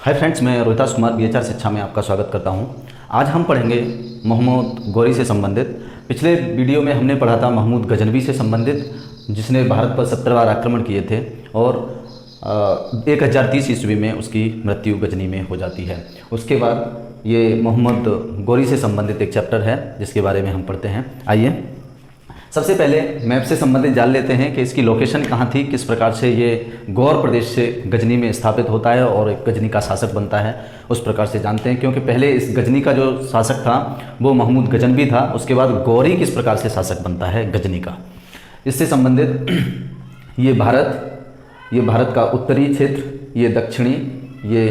Hi friends, मैं Rohitas Kumar BHR शिक्षा में आपका स्वागत करता हूं। आज हम पढ़ेंगे मोहम्मद गौरी से संबंधित। पिछले वीडियो में हमने पढ़ा था महमूद गजनवी से संबंधित, जिसने भारत पर 17 बार आक्रमण किए थे और 1030 ईस्वी में उसकी मृत्यु गजनी में हो जाती है। उसके बाद ये मोहम्मद गौरी से संबंधित एक चैप्टर है जिसके बारे में हम पढ़ते हैं। आइए सबसे पहले मैप से संबंधित जान लेते हैं कि इसकी लोकेशन कहाँ थी, किस प्रकार से ये गौर प्रदेश से गजनी में स्थापित होता है और एक गजनी का शासक बनता है, उस प्रकार से जानते हैं। क्योंकि पहले इस गजनी का जो शासक था वो महमूद गजनवी था, उसके बाद गौरी किस प्रकार से शासक बनता है गजनी का, इससे संबंधित ये भारत का उत्तरी क्षेत्र, ये दक्षिणी, ये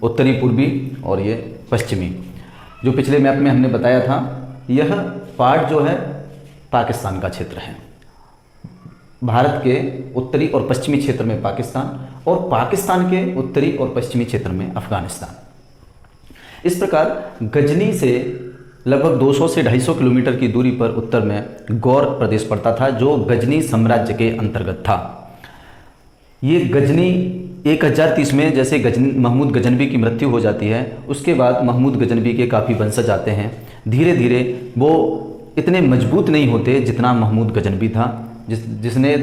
उत्तरी पूर्वी और ये पश्चिमी, जो पिछले मैप में हमने बताया था। यह पार्ट जो है पाकिस्तान का क्षेत्र है। भारत के उत्तरी और पश्चिमी क्षेत्र में पाकिस्तान और पाकिस्तान के उत्तरी और पश्चिमी क्षेत्र में अफगानिस्तान। इस प्रकार गजनी से लगभग 200 से 250 किलोमीटर की दूरी पर उत्तर में गौर प्रदेश पड़ता था, जो गजनी साम्राज्य के अंतर्गत था। ये गजनी 1030 में जैसे महमूद गजनवी की मृत्यु हो जाती है, उसके बाद महमूद गजनवी के काफ़ी वंशज आते हैं। धीरे धीरे वो इतने मजबूत नहीं होते जितना महमूद गजनवी था, जिसने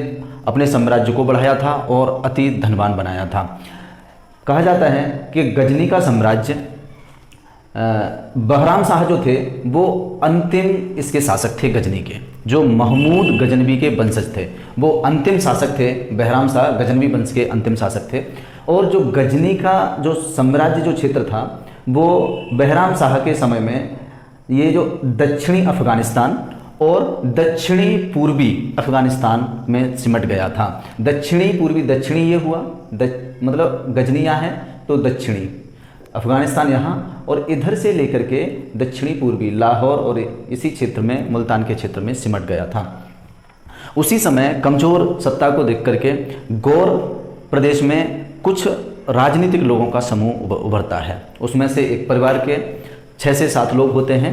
अपने साम्राज्य को बढ़ाया था और अति धनवान बनाया था। कहा जाता है कि गजनी का साम्राज्य बहराम शाह जो थे वो अंतिम इसके शासक थे। गजनी के जो महमूद गजनवी के वंशज थे वो अंतिम शासक थे। बहराम शाह गजनवी वंश के अंतिम शासक थे। और जो गजनी का जो साम्राज्य जो क्षेत्र था वो बहराम शाह के समय में ये जो दक्षिणी अफगानिस्तान और दक्षिणी पूर्वी अफगानिस्तान में सिमट गया था। दक्षिणी पूर्वी, दक्षिणी ये हुआ मतलब गजनी यहाँ है तो दक्षिणी अफगानिस्तान यहाँ, और इधर से लेकर के दक्षिणी पूर्वी लाहौर और इसी क्षेत्र में मुल्तान के क्षेत्र में सिमट गया था। उसी समय कमज़ोर सत्ता को देख करके गौर प्रदेश में कुछ राजनीतिक लोगों का समूह उभरता है। उसमें से एक परिवार के 6 से 7 लोग होते हैं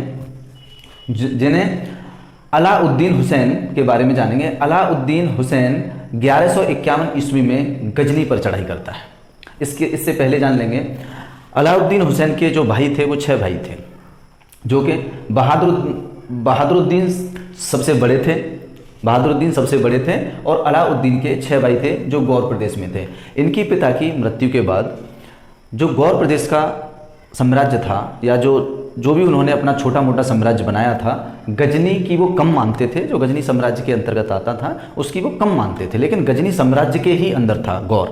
जिन्हें अलाउद्दीन हुसैन के बारे में जानेंगे। अलाउद्दीन हुसैन 1151 ईस्वी में गजनी पर चढ़ाई करता है। इससे पहले जान लेंगे अलाउद्दीन हुसैन के जो भाई थे वो 6 भाई थे, जो कि बहादुरुद्दीन सबसे बड़े थे और अलाउद्दीन के 6 भाई थे जो गौर प्रदेश में थे। इनकी पिता की मृत्यु के बाद जो गौर प्रदेश का साम्राज्य था या जो भी उन्होंने अपना छोटा मोटा साम्राज्य बनाया था, गजनी की वो कम मानते थे। जो गजनी साम्राज्य के अंतर्गत आता था उसकी वो कम मानते थे, लेकिन गजनी साम्राज्य के ही अंदर था गौर।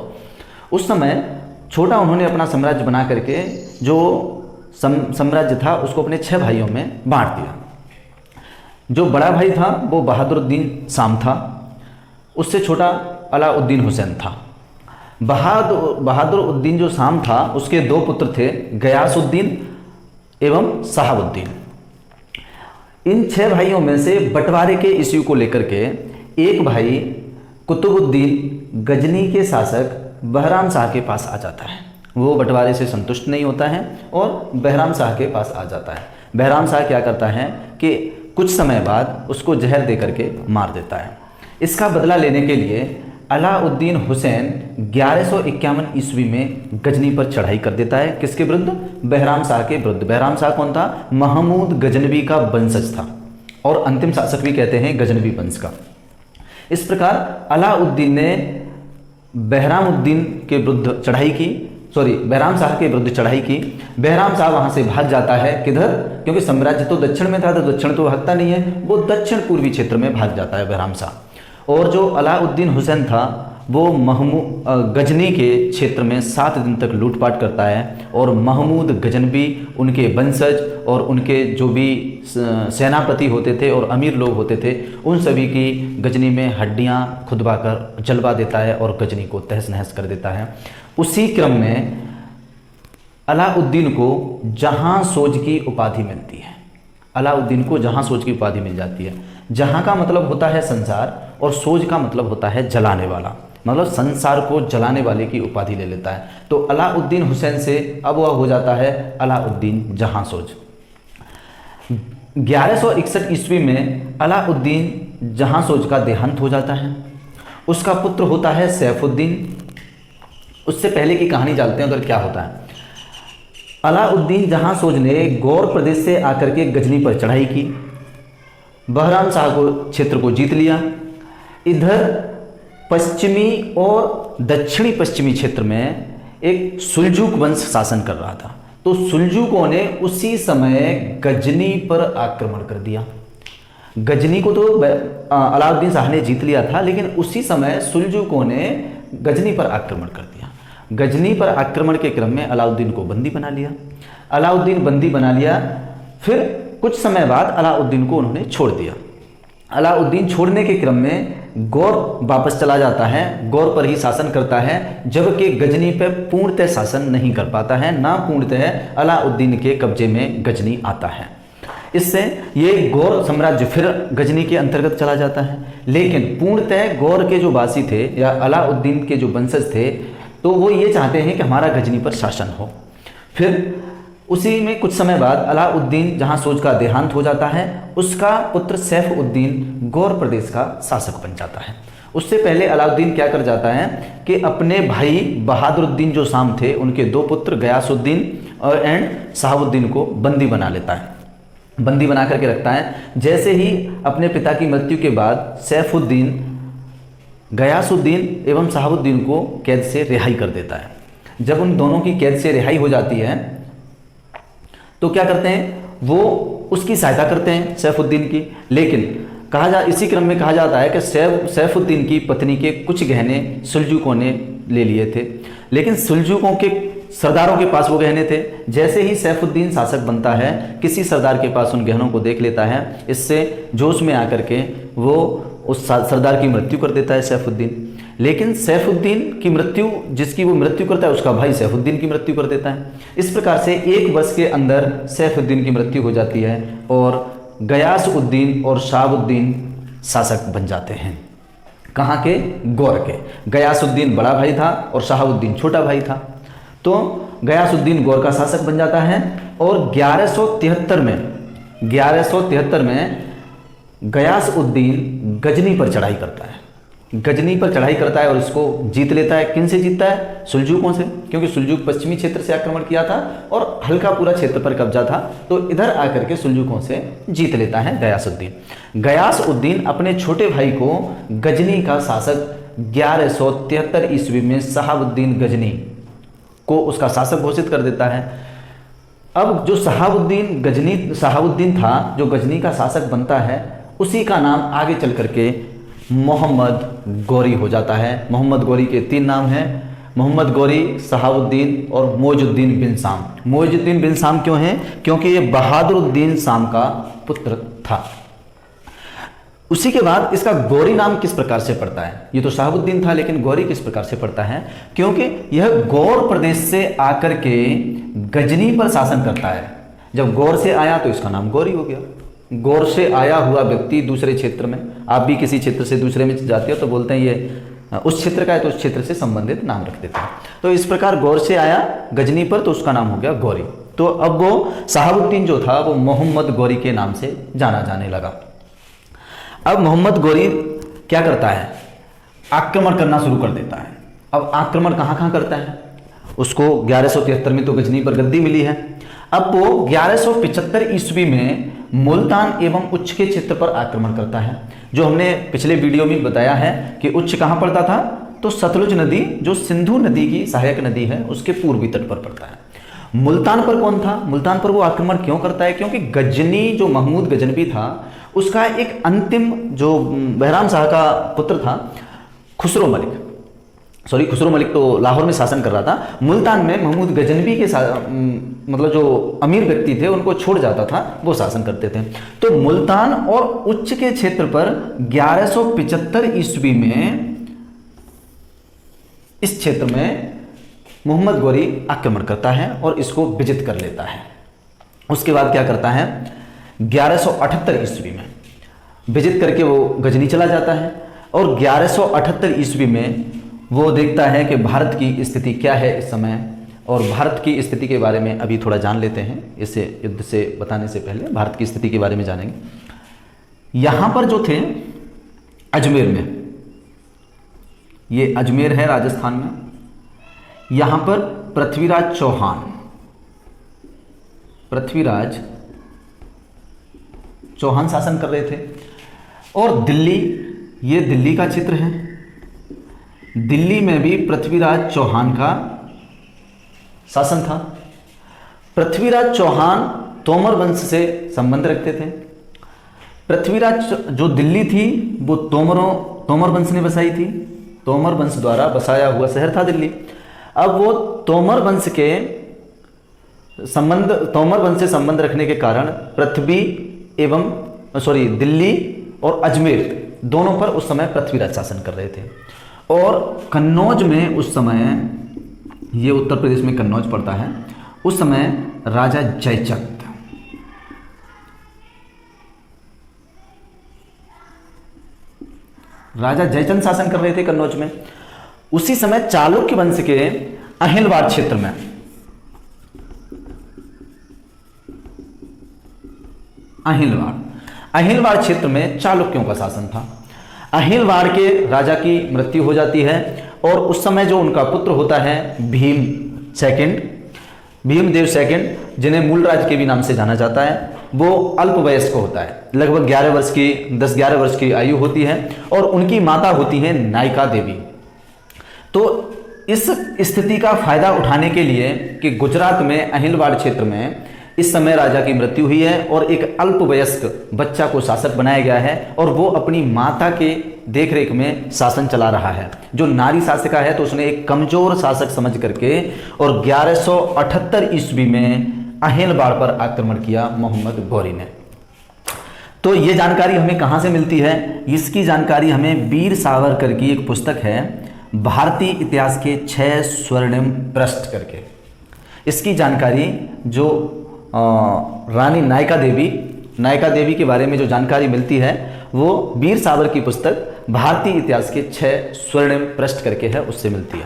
उस समय छोटा उन्होंने अपना साम्राज्य बना करके जो साम्राज्य था उसको अपने 6 भाइयों में बांट दिया। जो बड़ा भाई था वो बहादुरुद्दीन शाम था, उससे छोटा अलाउद्दीन हुसैन था। बहादुरुद्दीन जो शाम था उसके 2 पुत्र थे, गयासुद्दीन एवं शहाबुद्दीन। इन 6 भाइयों में से बंटवारे के इश्यू को लेकर के एक भाई कुतुबुद्दीन गजनी के शासक बहराम शाह के पास आ जाता है। वो बंटवारे से संतुष्ट नहीं होता है और बहराम शाह के पास आ जाता है। बहराम शाह क्या करता है कि कुछ समय बाद उसको जहर दे करके मार देता है। इसका बदला लेने के लिए अलाउद्दीन हुसैन 1151 ईस्वी में गजनी पर चढ़ाई कर देता है। किसके विरुद्ध? बहराम शाह के विरुद्ध। बहराम शाह कौन था? महमूद गजनवी का वंशज था और अंतिम शासक भी कहते हैं गजनवी वंश का। इस प्रकार अलाउद्दीन ने बहराम शाह के विरुद्ध चढ़ाई की। बहराम शाह वहां से भाग जाता है। किधर? क्योंकि साम्राज्य तो दक्षिण में था तो दक्षिण तो भागता नहीं है, वो दक्षिण पूर्वी क्षेत्र में भाग जाता है बहराम शाह। और जो अलाउद्दीन हुसैन था वो गजनी के क्षेत्र में 7 दिन तक लूटपाट करता है और महमूद गजनवी, उनके वंशज और उनके जो भी सेनापति होते थे और अमीर लोग होते थे, उन सभी की गजनी में हड्डियां खुदवा कर जलवा देता है और गजनी को तहस नहस कर देता है। उसी क्रम में अलाउद्दीन को जहां सोज की उपाधि मिलती है। अलाउद्दीन को जहां सोज की उपाधि मिल जाती है। जहां का मतलब होता है संसार और सोज का मतलब होता है जलाने वाला, मतलब संसार को जलाने वाले की उपाधि ले लेता है। तो अलाउद्दीन हुसैन से अब वह हो जाता है अलाउद्दीन जहां सोज। 1161 ईस्वी में अलाउद्दीन जहां सोज का देहांत हो जाता है। उसका पुत्र होता है सैफुद्दीन। उससे पहले की कहानी जानते हैं उधर क्या होता है। अलाउद्दीन जहां सोज ने गौर प्रदेश से आकर के गजनी पर चढ़ाई की, बहराम शाह को क्षेत्र को जीत लिया। इधर पश्चिमी और दक्षिणी पश्चिमी क्षेत्र में एक सुल्जूक वंश शासन कर रहा था, तो सुल्जूकों ने उसी समय गजनी पर आक्रमण कर दिया। गजनी को तो अलाउद्दीन शाह ने जीत लिया था, लेकिन उसी समय सुल्जूकों ने गजनी पर आक्रमण कर दिया। गजनी पर आक्रमण के क्रम में अलाउद्दीन को बंदी बना लिया। अलाउद्दीन बंदी बना लिया, फिर कुछ समय बाद अलाउद्दीन को उन्होंने छोड़ दिया। अलाउद्दीन छोड़ने के क्रम में गौर वापस चला जाता है, गौर पर ही शासन करता है, जबकि गजनी पर पूर्णतः शासन नहीं कर पाता है, ना पूर्णतः अलाउद्दीन के कब्जे में गजनी आता है। इससे ये गौर साम्राज्य फिर गजनी के अंतर्गत चला जाता है, लेकिन पूर्णतः गौर के जो वासी थे या अलाउद्दीन के जो वंशज थे, तो वो ये चाहते हैं कि हमारा गजनी पर शासन हो। फिर उसी में कुछ समय बाद अलाउद्दीन जहां सोज का देहांत हो जाता है, उसका पुत्र सैफुद्दीन गौर प्रदेश का शासक बन जाता है। उससे पहले अलाउद्दीन क्या कर जाता है कि अपने भाई बहादुरुद्दीन जो शाम थे, उनके दो पुत्र गयासुद्दीन और शहाबुद्दीन को बंदी बना लेता है, बंदी बना करके रखता है। जैसे ही अपने पिता की मृत्यु के बाद सैफुद्दीन गयासुद्दीन एवं शहाबुद्दीन को कैद से रिहाई कर देता है। जब उन दोनों की कैद से रिहाई हो जाती है तो क्या करते हैं, वो उसकी सहायता करते हैं सैफुद्दीन की, लेकिन इसी क्रम में कहा जाता है कि सैफुद्दीन की पत्नी के कुछ गहने सुल्जूकों ने ले लिए थे, लेकिन सुल्जूकों के सरदारों के पास वो गहने थे। जैसे ही सैफुद्दीन शासक बनता है, किसी सरदार के पास उन गहनों को देख लेता है, इससे जोश में आकर के वो उस सरदार की मृत्यु कर देता है सैफुद्दीन। लेकिन सैफुद्दीन की मृत्यु, जिसकी वो मृत्यु करता है, उसका भाई सैफुद्दीन की मृत्यु कर देता है। इस प्रकार से एक वर्ष के अंदर सैफुद्दीन की मृत्यु हो जाती है और गयासुद्दीन और शहाबुद्दीन शासक बन जाते हैं। कहाँ के? गौर के। गयासुद्दीन बड़ा भाई था और शहाबुद्दीन छोटा भाई था। तो गयासुद्दीन गौर का शासक बन जाता है और 1173 में गयासुद्दीन गजनी पर चढ़ाई करता है। गजनी पर चढ़ाई करता है और इसको जीत लेता है। किन से जीतता है? सुल्जूकों से, क्योंकि सुल्जूक पश्चिमी क्षेत्र से आक्रमण किया था और हल्का पूरा क्षेत्र पर कब्जा था, तो इधर आकर के सुल्जूकों से जीत लेता है गयासुद्दीन। गयासुद्दीन अपने छोटे भाई को गजनी का शासक 1173 ईस्वी में शहाबुद्दीन गजनी को उसका शासक घोषित कर देता है। अब जो शहाबुद्दीन था, जो गजनी का शासक बनता है, उसी का नाम आगे चल करके मोहम्मद गौरी हो जाता है। मोहम्मद गौरी के 3 नाम हैं, मोहम्मद गौरी, शहाबुद्दीन और मोइजुद्दीन बिन शाम। मोइजुद्दीन बिन शाम क्यों है? क्योंकि ये बहादुरुद्दीन शाम का पुत्र था। उसी के बाद इसका गौरी नाम किस प्रकार से पड़ता है? ये तो शहाबुद्दीन था, लेकिन गौरी किस प्रकार से पड़ता है? क्योंकि यह गौर प्रदेश से आकर के गजनी पर शासन करता है। जब गौर से आया तो इसका नाम गौरी हो गया। गौर से आया हुआ व्यक्ति दूसरे क्षेत्र में, आप भी किसी क्षेत्र से दूसरे में जाते हो तो बोलते हैं ये उस क्षेत्र का है, तो उस क्षेत्र से संबंधित नाम रख देते हैं। तो इस प्रकार गौर से आया गजनी पर, तो उसका नाम हो गया गौरी। तो अब वो शहाबुद्दीन जो था वो मोहम्मद गौरी के नाम से जाना जाने लगा। अब मोहम्मद गौरी क्या करता है? आक्रमण करना शुरू कर देता है। अब आक्रमण कहाँ करता है? उसको 1173 में तो गजनी पर गद्दी मिली है। अब वो 1175 ईस्वी में मुल्तान एवं उच्च के क्षेत्र पर आक्रमण करता है। जो हमने पिछले वीडियो में बताया है कि उच्च कहाँ पड़ता था, तो सतलुज नदी जो सिंधु नदी की सहायक नदी है उसके पूर्वी तट पर पड़ता है। मुल्तान पर कौन था? मुल्तान पर वो आक्रमण क्यों करता है? क्योंकि गजनी जो महमूद गजनवी था, उसका एक अंतिम जो बहराम शाह का पुत्र था खुसरो मलिक तो लाहौर में शासन कर रहा था। मुल्तान में महमूद गजनवी के मतलब जो अमीर व्यक्ति थे उनको छोड़ जाता था, वो शासन करते थे। तो मुल्तान और उच्च के क्षेत्र पर 1175 ईस्वी में इस क्षेत्र में मोहम्मद गौरी आक्रमण करता है और इसको विजित कर लेता है। उसके बाद क्या करता है? 1178 ईस्वी में विजित करके वो गजनी चला जाता है और 1178 ईस्वी में वो देखता है कि भारत की स्थिति क्या है इस समय, और भारत की स्थिति के बारे में अभी थोड़ा जान लेते हैं। इसे युद्ध से बताने से पहले भारत की स्थिति के बारे में जानेंगे। यहाँ पर जो थे अजमेर में, ये अजमेर है राजस्थान में, यहाँ पर पृथ्वीराज चौहान पृथ्वीराज चौहान शासन कर रहे थे। और दिल्ली, ये दिल्ली का चित्र है, दिल्ली में भी पृथ्वीराज चौहान का शासन था। पृथ्वीराज चौहान तोमर वंश से संबंध रखते थे। पृथ्वीराज जो दिल्ली थी वो तोमर वंश ने बसाई थी, तोमर वंश द्वारा बसाया हुआ शहर था दिल्ली। अब वो तोमर वंश से संबंध रखने के कारण दिल्ली और अजमेर दोनों पर उस समय पृथ्वीराज शासन कर रहे थे। और कन्नौज में उस समय, ये उत्तर प्रदेश में कन्नौज पड़ता है, उस समय राजा जयचंद, शासन कर रहे थे कन्नौज में। उसी समय चालुक्य वंश के अहिलवाड़ क्षेत्र में, अहिलवाड़ क्षेत्र में चालुक्यों का शासन था। अहिलवाड़ के राजा की मृत्यु हो जाती है और उस समय जो उनका पुत्र होता है भीमदेव सेकंड, जिन्हें मूलराज के भी नाम से जाना जाता है, वो अल्प वयस्क होता है, लगभग 10-11 वर्ष की आयु होती है। और उनकी माता होती है नायिका देवी। तो इस स्थिति का फायदा उठाने के लिए कि गुजरात में अहिलवाड़ क्षेत्र में इस समय राजा की मृत्यु हुई है और एक अल्पवयस्क बच्चा को शासक बनाया गया है और वो अपनी माता के देखरेख में शासन चला रहा है। जो नारी शासिका है तो उसने एक कमजोर शासक समझ करके और 1178 ईस्वी में अहिलवाड़ पर आक्रमण किया मोहम्मद गौरी ने। तो ये जानकारी हमें कहाँ से मिलती है? इसकी जानकारी हमें वीर सावरकर की एक पुस्तक है, भारतीय इतिहास के 6 स्वर्णिम पृष्ठ करके। इसकी जानकारी जो रानी नायिका देवी के बारे में जो जानकारी मिलती है वो वीर सावर की पुस्तक भारतीय इतिहास के 6 स्वर्णिम पृष्ठ करके है, उससे मिलती है।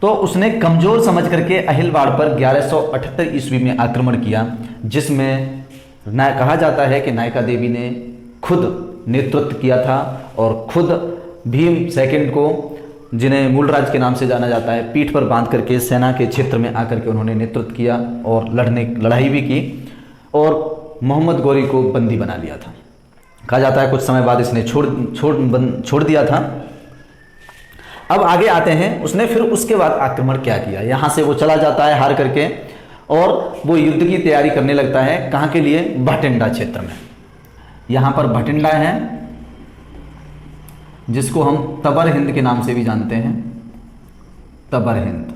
तो उसने कमजोर समझ करके अहिलवाड़ पर 1178 ईस्वी में आक्रमण किया, जिसमें कहा जाता है कि नायिका देवी ने खुद नेतृत्व किया था और खुद भीम सेकंड को, जिन्हें मूलराज के नाम से जाना जाता है, पीठ पर बांध करके सेना के क्षेत्र में आकर के उन्होंने नेतृत्व किया और लड़ाई भी की और मोहम्मद गौरी को बंदी बना लिया था। कहा जाता है कुछ समय बाद इसने छोड़ दिया था। अब आगे आते हैं, उसने फिर उसके बाद आक्रमण क्या किया। यहाँ से वो चला जाता है हार करके और वो युद्ध की तैयारी करने लगता है। कहाँ के लिए? भटिंडा क्षेत्र में। यहाँ पर भटिंडा है, जिसको हम तबर हिंद के नाम से भी जानते हैं, तबर हिंद,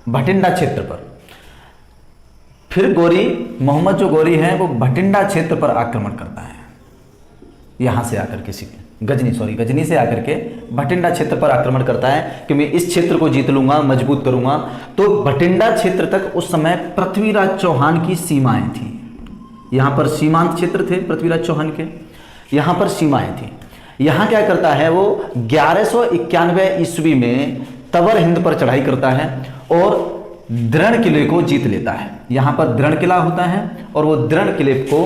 भटिंडा क्षेत्र पर। फिर मोहम्मद जो गौरी है वो भटिंडा क्षेत्र पर आक्रमण करता है। यहाँ से आकर के गजनी से आकर के भटिंडा क्षेत्र पर आक्रमण करता है कि मैं इस क्षेत्र को जीत लूंगा, मजबूत करूंगा। तो भटिंडा क्षेत्र तक उस समय पृथ्वीराज चौहान की सीमाएं थी। यहाँ पर सीमांत क्षेत्र थे पृथ्वीराज चौहान के, यहाँ पर सीमाएं थी। यहाँ क्या करता है वो 1191 ईस्वी में तबर हिंद पर चढ़ाई करता है और दृढ़ किले को जीत लेता है। यहाँ पर दृढ़ किला होता है और वो दृढ़ किले को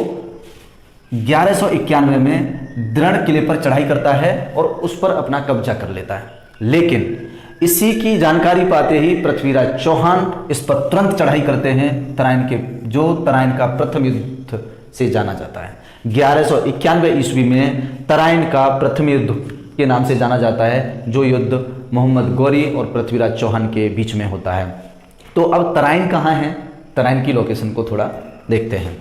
1191 में दृढ़ किले पर चढ़ाई करता है और उस पर अपना कब्जा कर लेता है। लेकिन इसी की जानकारी पाते ही पृथ्वीराज चौहान इस पर तुरंत चढ़ाई करते हैं। तराइन का प्रथम युद्ध से जाना जाता है। 1191 ईस्वी में तराइन का प्रथम युद्ध के नाम से जाना जाता है, जो युद्ध मोहम्मद गौरी और पृथ्वीराज चौहान के बीच में होता है। तो अब तराइन कहाँ है? तराइन की लोकेशन को थोड़ा देखते हैं।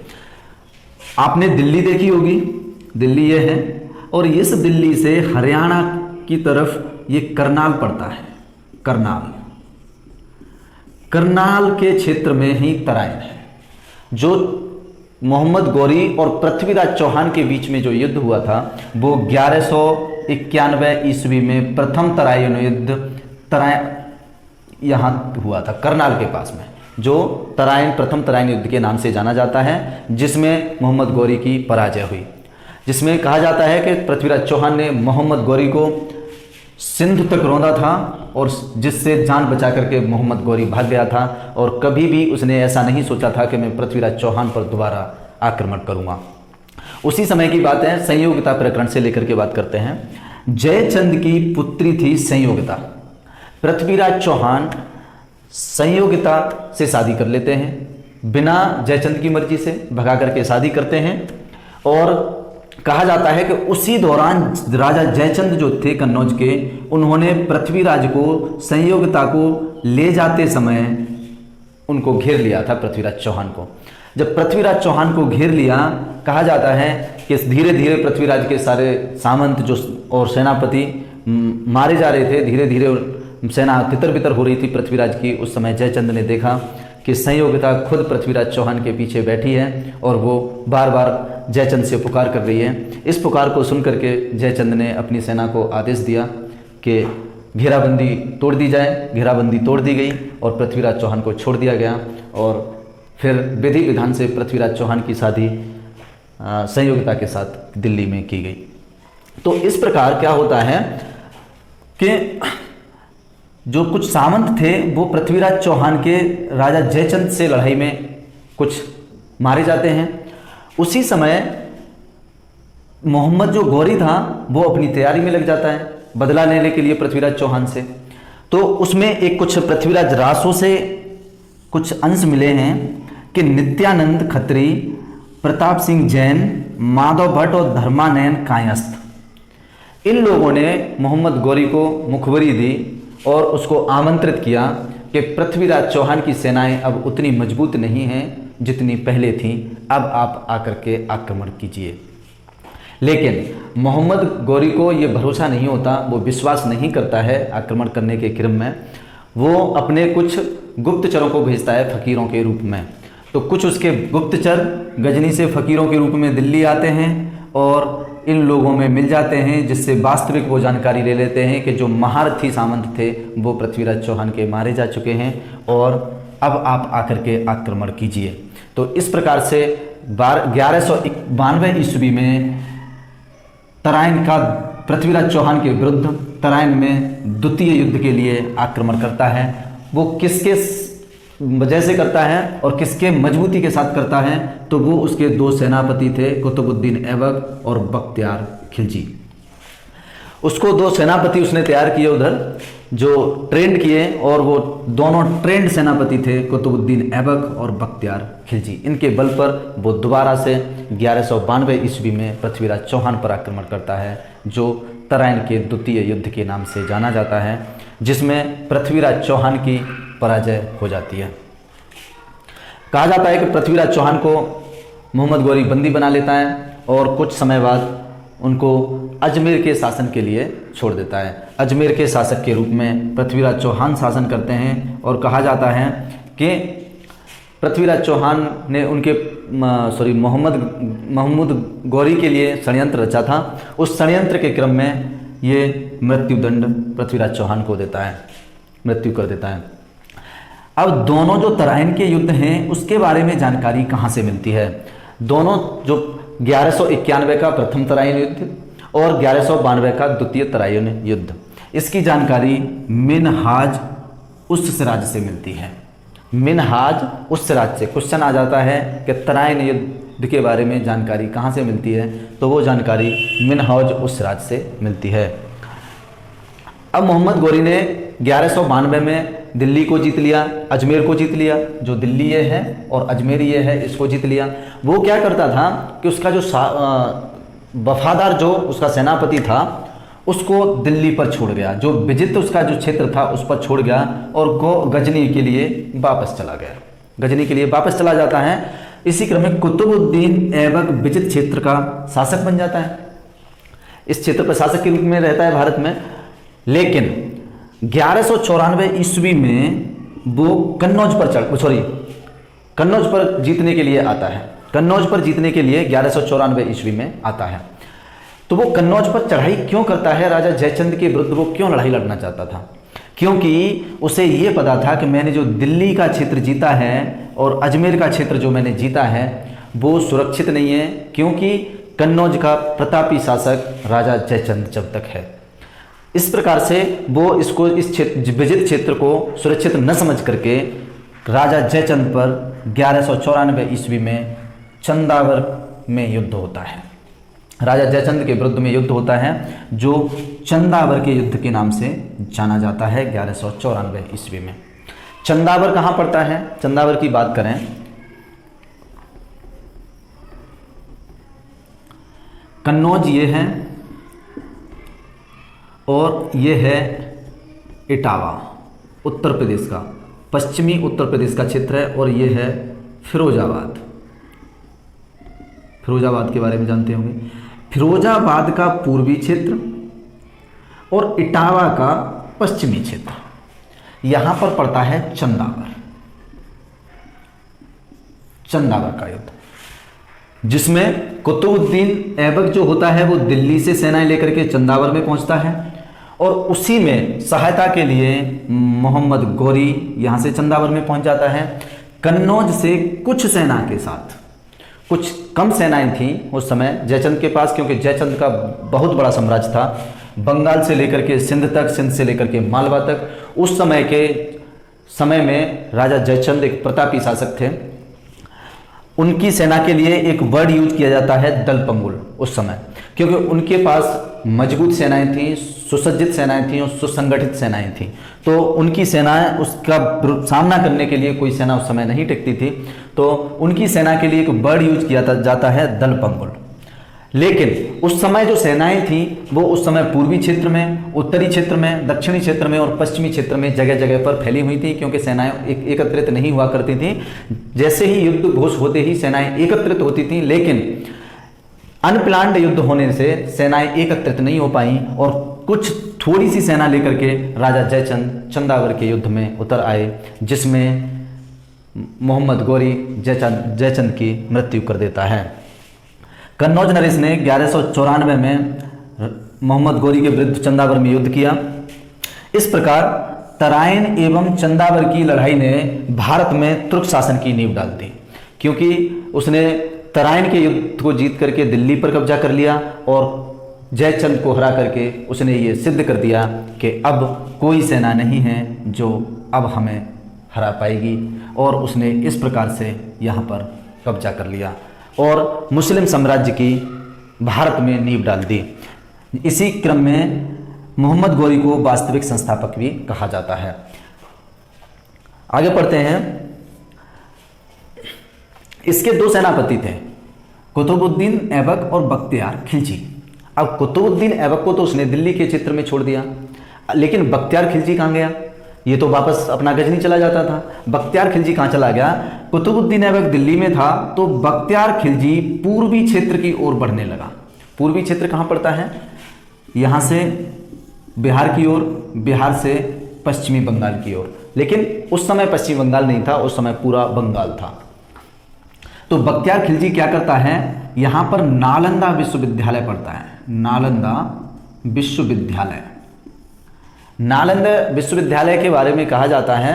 आपने दिल्ली देखी होगी, दिल्ली ये है और इस दिल्ली से हरियाणा की तरफ ये करनाल पड़ता है। करनाल के क्षेत्र में ही तराइन है। जो मोहम्मद गौरी और पृथ्वीराज चौहान के बीच में जो युद्ध हुआ था वो 1191 ईस्वी में प्रथम तराइन युद्ध यहाँ हुआ था, करनाल के पास में, जो प्रथम तराइन युद्ध के नाम से जाना जाता है, जिसमें मोहम्मद गौरी की पराजय हुई। जिसमें कहा जाता है कि पृथ्वीराज चौहान ने मोहम्मद गौरी को सिंध तक रौंदा था और जिससे जान बचा करके मोहम्मद गौरी भाग गया था और कभी भी उसने ऐसा नहीं सोचा था कि मैं पृथ्वीराज चौहान पर दोबारा आक्रमण करूंगा। उसी समय की बात है, संयोगिता प्रकरण से लेकर के बात करते हैं। जयचंद की पुत्री थी संयोगिता। पृथ्वीराज चौहान संयोगिता से शादी कर लेते हैं बिना जयचंद की मर्जी से भगा करके शादी करते हैं। और कहा जाता है कि उसी दौरान राजा जयचंद जो थे कन्नौज के, उन्होंने पृथ्वीराज को संयोगिता को ले जाते समय उनको घेर लिया था, पृथ्वीराज चौहान को। जब पृथ्वीराज चौहान को घेर लिया, कहा जाता है कि धीरे धीरे पृथ्वीराज के सारे सामंत जो और सेनापति मारे जा रहे थे, धीरे धीरे सेना तितर बितर हो रही थी पृथ्वीराज की। उस समय जयचंद ने देखा कि संयोगिता खुद पृथ्वीराज चौहान के पीछे बैठी है और वो बार बार जयचंद से पुकार कर रही है। इस पुकार को सुन करके जयचंद ने अपनी सेना को आदेश दिया कि घेराबंदी तोड़ दी जाए। घेराबंदी तोड़ दी गई और पृथ्वीराज चौहान को छोड़ दिया गया और फिर विधि विधान से पृथ्वीराज चौहान की शादी संयोगिता के साथ दिल्ली में की गई। तो इस प्रकार क्या होता है कि जो कुछ सामंत थे वो पृथ्वीराज चौहान के राजा जयचंद से लड़ाई में कुछ मारे जाते हैं। उसी समय मोहम्मद जो गौरी था वो अपनी तैयारी में लग जाता है बदला लेने के लिए पृथ्वीराज चौहान से। तो उसमें एक कुछ पृथ्वीराज रासों से कुछ अंश मिले हैं कि नित्यानंद खत्री, प्रताप सिंह जैन, माधव भट्ट और धर्मानयन कायस्थ, इन लोगों ने मोहम्मद गौरी को मुखबरी दी और उसको आमंत्रित किया कि पृथ्वीराज चौहान की सेनाएं अब उतनी मजबूत नहीं हैं जितनी पहले थीं, अब आप आकर के आक्रमण कीजिए। लेकिन मोहम्मद गौरी को ये भरोसा नहीं होता, वो विश्वास नहीं करता है आक्रमण करने के क्रम में। वो अपने कुछ गुप्तचरों को भेजता है फकीरों के रूप में। तो कुछ उसके गुप्तचर गजनी से फकीरों के रूप में दिल्ली आते हैं और इन लोगों में मिल जाते हैं, जिससे वास्तविक वो जानकारी ले लेते हैं कि जो महारथी सामंत थे वो पृथ्वीराज चौहान के मारे जा चुके हैं और अब आप आकर के आक्रमण कीजिए। तो इस प्रकार से 1192 ईस्वी में तराइन का पृथ्वीराज चौहान के विरुद्ध तराइन में द्वितीय युद्ध के लिए आक्रमण करता है। वो किसके वजह से करता है और किसके मजबूती के साथ करता है? तो वो उसके दो सेनापति थे, कुतुबुद्दीन ऐबक और बख्तियार खिलजी। उसको दो सेनापति उसने तैयार किए उधर, जो ट्रेंड किए, और वो दोनों ट्रेंड सेनापति थे, कुतुबुद्दीन ऐबक और बख्तियार खिलजी। इनके बल पर वो दोबारा से 1192 ईस्वी में पृथ्वीराज चौहान पर आक्रमण करता है, जो तराइन के द्वितीय युद्ध के नाम से जाना जाता है, जिसमें पृथ्वीराज चौहान की पराजय हो जाती है। कहा जाता है कि पृथ्वीराज चौहान को मोहम्मद गौरी बंदी बना लेता है और कुछ समय बाद उनको अजमेर के शासन के लिए छोड़ देता है। अजमेर के शासक के रूप में पृथ्वीराज चौहान शासन करते हैं और कहा जाता है कि पृथ्वीराज चौहान ने उनके मोहम्मद गौरी के लिए षड्यंत्र रचा था। उस षड्यंत्र के क्रम में ये मृत्युदंड पृथ्वीराज चौहान को देता है, मृत्यु कर देता है। अब दोनों जो तराइन के युद्ध हैं उसके बारे में जानकारी कहाँ से मिलती है? दोनों जो 1191 का प्रथम तराइन युद्ध और 1192 का द्वितीय तराइन युद्ध, इसकी जानकारी मिनहाज उस सिराज से मिलती है। मिनहाज उस सिराज से क्वेश्चन आ जाता है कि तराइन युद्ध के बारे में जानकारी कहाँ से मिलती है? तो वो जानकारी मिनहाज उस सिराज से मिलती है। अब मोहम्मद गौरी ने 1192 में दिल्ली को जीत लिया, अजमेर को जीत लिया, जो दिल्ली ये है और अजमेर ये है, इसको जीत लिया। वो क्या करता था कि उसका जो वफादार जो उसका सेनापति था उसको दिल्ली पर छोड़ गया, जो विजित उसका जो क्षेत्र था उस पर छोड़ गया और गजनी के लिए वापस चला गया। गजनी के लिए वापस चला जाता है। इसी क्रम में कुतुबुद्दीन ऐबक विजित क्षेत्र का शासक बन जाता है, इस क्षेत्र पर शासक के रूप में रहता है भारत में। लेकिन 1194 ईस्वी में वो कन्नौज पर जीतने के लिए आता है। कन्नौज पर जीतने के लिए 1194 ईस्वी में आता है। तो वो कन्नौज पर चढ़ाई क्यों करता है? राजा जयचंद के विरुद्ध वो क्यों लड़ाई लड़ना चाहता था? क्योंकि उसे ये पता था कि मैंने जो दिल्ली का क्षेत्र जीता है और अजमेर का क्षेत्र जो मैंने जीता है वो सुरक्षित नहीं है, क्योंकि कन्नौज का प्रतापी शासक राजा जयचंद जब तक है। इस प्रकार से वो इसको इस विजित क्षेत्र को सुरक्षित न समझ करके राजा जयचंद पर 1194 ईस्वी में चंदावर में युद्ध होता है। राजा जयचंद के विरुद्ध में युद्ध होता है, जो चंदावर के युद्ध के नाम से जाना जाता है 1194 ईस्वी में। चंदावर कहाँ पड़ता है? चंदावर की बात करें कन्नौज ये है और ये है इटावा उत्तर प्रदेश का, पश्चिमी उत्तर प्रदेश का क्षेत्र है। और ये है फिरोजाबाद, फिरोजाबाद के बारे में जानते होंगे। फिरोजाबाद का पूर्वी क्षेत्र और इटावा का पश्चिमी क्षेत्र। यहाँ पर पड़ता है चंदावर, चंदावर का युद्ध, जिसमें कुतुबुद्दीन ऐबक जो होता है वो दिल्ली से सेनाएं लेकर के चंदावर में पहुंचता है और उसी में सहायता के लिए मोहम्मद गौरी यहाँ से चंदावर में पहुंच जाता है। कन्नौज से कुछ सेना के साथ, कुछ कम सेनाएं थी उस समय जयचंद के पास, क्योंकि जयचंद का बहुत बड़ा साम्राज्य था, बंगाल से लेकर के सिंध तक, सिंध से लेकर के मालवा तक। उस समय में राजा जयचंद एक प्रतापी शासक थे। उनकी सेना के लिए एक वर्ड यूज किया जाता है दलपंगुल उस समय, क्योंकि उनके पास मजबूत सेनाएं थी, सुसज्जित सेनाएं थी और सुसंगठित सेनाएं थी। तो उनकी सेनाएं उसका सामना करने के लिए कोई सेना उस समय नहीं टिकती थी, तो उनकी सेना के लिए एक वर्ड यूज किया जाता है दलपंगुल। लेकिन उस समय जो सेनाएं थी वो उस समय पूर्वी क्षेत्र में, उत्तरी क्षेत्र में, दक्षिणी क्षेत्र में और पश्चिमी क्षेत्र में जगह जगह पर फैली हुई थी, क्योंकि सेनाएं एकत्रित नहीं हुआ करती थी। जैसे ही युद्ध घोष होते ही सेनाएं एकत्रित होती थी, लेकिन अनप्लान्ड युद्ध होने से सेनाएं एकत्रित नहीं हो पाई और कुछ थोड़ी सी सेना लेकर के राजा जयचंद चंदावर के युद्ध में उतर आए, जिसमें मोहम्मद गौरी जयचंद की मृत्यु कर देता है। कन्नौज नरेश ने 1194 में मोहम्मद गौरी के विरुद्ध चंदावर में युद्ध किया। इस प्रकार तराइन एवं चंदावर की लड़ाई ने भारत में तुर्क शासन की नींव डाल दी, क्योंकि उसने तराइन के युद्ध को जीत करके दिल्ली पर कब्जा कर लिया और जयचंद को हरा करके उसने ये सिद्ध कर दिया कि अब कोई सेना नहीं है जो अब हमें हरा पाएगी, और उसने इस प्रकार से यहाँ पर कब्जा कर लिया और मुस्लिम साम्राज्य की भारत में नींव डाल दी। इसी क्रम में मोहम्मद गौरी को वास्तविक संस्थापक भी कहा जाता है। आगे पढ़ते हैं। इसके दो सेनापति थे, कुतुबुद्दीन ऐबक और बख्तियार खिलजी। अब कुतुबुद्दीन ऐबक को तो उसने दिल्ली के क्षेत्र में छोड़ दिया, लेकिन बख्तियार खिलजी कहाँ गया? ये तो वापस अपना गजनी चला जाता था। बख्तियार खिलजी कहाँ चला गया? कुतुबुद्दीन ऐबक दिल्ली में था तो बख्तियार खिलजी पूर्वी क्षेत्र की ओर बढ़ने लगा। पूर्वी क्षेत्र कहाँ पड़ता है? यहाँ से बिहार की ओर, बिहार से पश्चिमी बंगाल की ओर। लेकिन उस समय पश्चिमी बंगाल नहीं था, उस समय पूरा बंगाल था। तो बख्तियार खिलजी क्या करता है? यहाँ पर नालंदा विश्वविद्यालय पड़ता है, नालंदा विश्वविद्यालय। नालंदा विश्वविद्यालय के बारे में कहा जाता है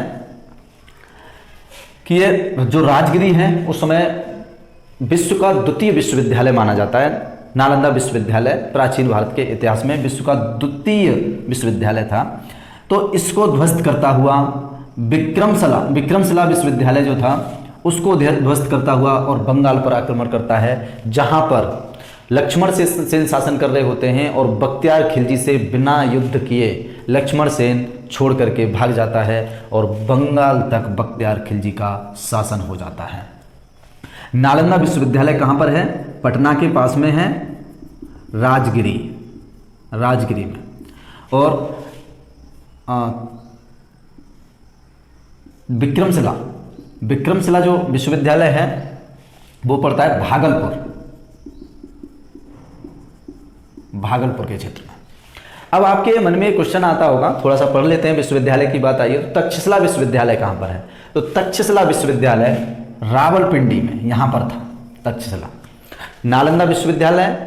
कि ये जो राजगिरी है उस समय विश्व का द्वितीय विश्वविद्यालय माना जाता है। नालंदा विश्वविद्यालय प्राचीन भारत के इतिहास में विश्व का द्वितीय विश्वविद्यालय था। तो इसको ध्वस्त करता हुआ विक्रमशिला विश्वविद्यालय जो था उसको ध्वस्त करता हुआ और बंगाल पर आक्रमण करता है, जहां पर लक्ष्मण सेन शासन कर रहे होते हैं और बख्तियार खिलजी से बिना युद्ध किए लक्ष्मण सेन छोड़ करके भाग जाता है और बंगाल तक बख्तियार खिलजी का शासन हो जाता है। नालंदा विश्वविद्यालय कहाँ पर है? पटना के पास में है, राजगिरी में। और विक्रमशिला जो विश्वविद्यालय है वो पड़ता है भागलपुर के क्षेत्र में। अब आपके मन में क्वेश्चन आता होगा, थोड़ा सा पढ़ लेते हैं, विश्वविद्यालय की बात आई है तो तक्षशिला विश्वविद्यालय कहाँ पर है? तो तक्षशिला विश्वविद्यालय रावलपिंडी में यहाँ पर था तक्षशिला। नालंदा विश्वविद्यालय,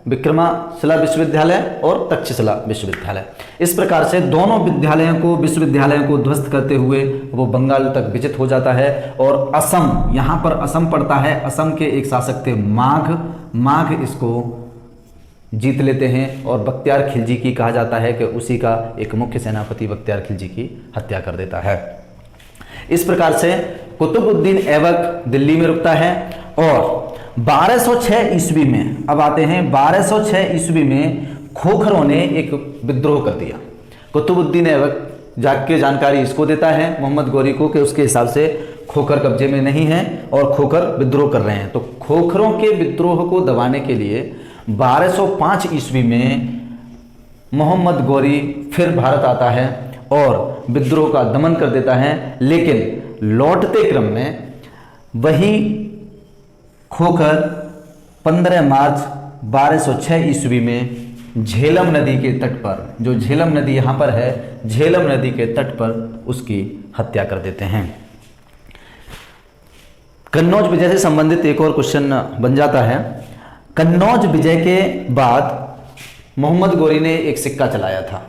विक्रमशिला विश्वविद्यालय और तक्षशिला विश्वविद्यालय। इस प्रकार से दोनों विश्वविद्यालयों को ध्वस्त करते हुए वो बंगाल तक विजित हो जाता है। और असम, यहाँ पर असम पड़ता है, असम के एक शासक थे माघ इसको जीत लेते हैं और बख्तियार खिलजी की कहा जाता है कि उसी का एक मुख्य सेनापति बख्तियार खिलजी की हत्या कर देता है। इस प्रकार से कुतुबुद्दीन ऐबक दिल्ली में रुकता है और 1206 ईस्वी में, अब आते हैं 1206 ईस्वी में खोखरों ने एक विद्रोह कर दिया। कुतुबुद्दीन ऐबक जाके जानकारी इसको देता है मोहम्मद गौरी को कि उसके हिसाब से खोखर कब्जे में नहीं है और खोखर विद्रोह कर रहे हैं। तो खोखरों के विद्रोह को दबाने के लिए 1205 ईस्वी में मोहम्मद गौरी फिर भारत आता है और विद्रोह का दमन कर देता है, लेकिन लौटते क्रम में वही खोकर 15 मार्च 1206 ईस्वी में झेलम नदी के तट पर, जो झेलम नदी यहाँ पर है, झेलम नदी के तट पर उसकी हत्या कर देते हैं। कन्नौज विजय से संबंधित एक और क्वेश्चन बन जाता है। कन्नौज विजय के बाद मोहम्मद गौरी ने एक सिक्का चलाया था।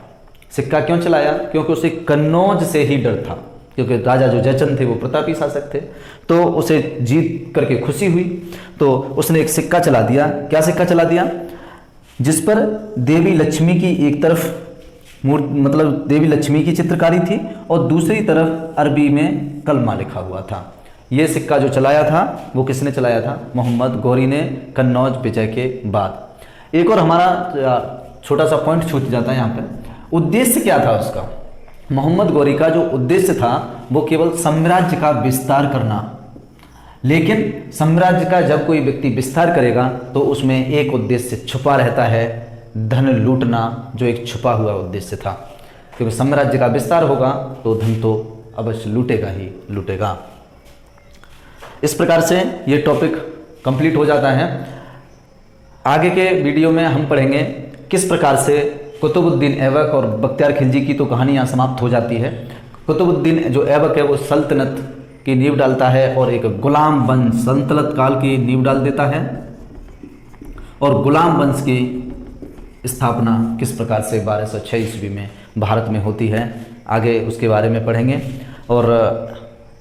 सिक्का क्यों चलाया? क्योंकि उसे कन्नौज से ही डर था, क्योंकि राजा जो जयचंद थे वो प्रतापी शासक थे, तो उसे जीत करके खुशी हुई, तो उसने एक सिक्का चला दिया। क्या सिक्का चला दिया? जिस पर देवी लक्ष्मी की एक तरफ मतलब देवी लक्ष्मी की चित्रकारी थी और दूसरी तरफ अरबी में कलमा लिखा हुआ था। ये सिक्का जो चलाया था वो किसने चलाया था? मोहम्मद गौरी ने, कन्नौज विजय के बाद। एक और हमारा छोटा सा पॉइंट छूट जाता है यहाँ पे। उद्देश्य क्या था उसका? मोहम्मद गौरी का जो उद्देश्य था वो केवल साम्राज्य का विस्तार करना, लेकिन साम्राज्य का जब कोई व्यक्ति विस्तार करेगा तो उसमें एक उद्देश्य छुपा रहता है, धन लूटना, जो एक छुपा हुआ उद्देश्य था। क्योंकि साम्राज्य का विस्तार होगा तो धन तो अवश्य लूटेगा ही लूटेगा। इस प्रकार से ये टॉपिक कंप्लीट हो जाता है। आगे के वीडियो में हम पढ़ेंगे किस प्रकार से कुतुबुद्दीन ऐबक और बख्तियार खिलजी की तो कहानी यहाँ समाप्त हो जाती है। कुतुबुद्दीन जो ऐबक है वो सल्तनत की नींव डालता है और एक गुलाम वंश, सल्तनत काल की नींव डाल देता है, और गुलाम वंश की स्थापना किस प्रकार से 1206 ईस्वी में भारत में होती है, आगे उसके बारे में पढ़ेंगे। और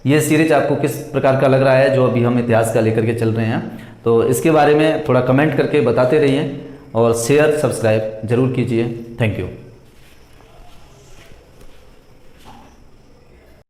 ये सीरीज आपको किस प्रकार का लग रहा है जो अभी हम इतिहास का लेकर के चल रहे हैं, तो इसके बारे में थोड़ा कमेंट करके बताते रहिए और शेयर सब्सक्राइब जरूर कीजिए। Thank you.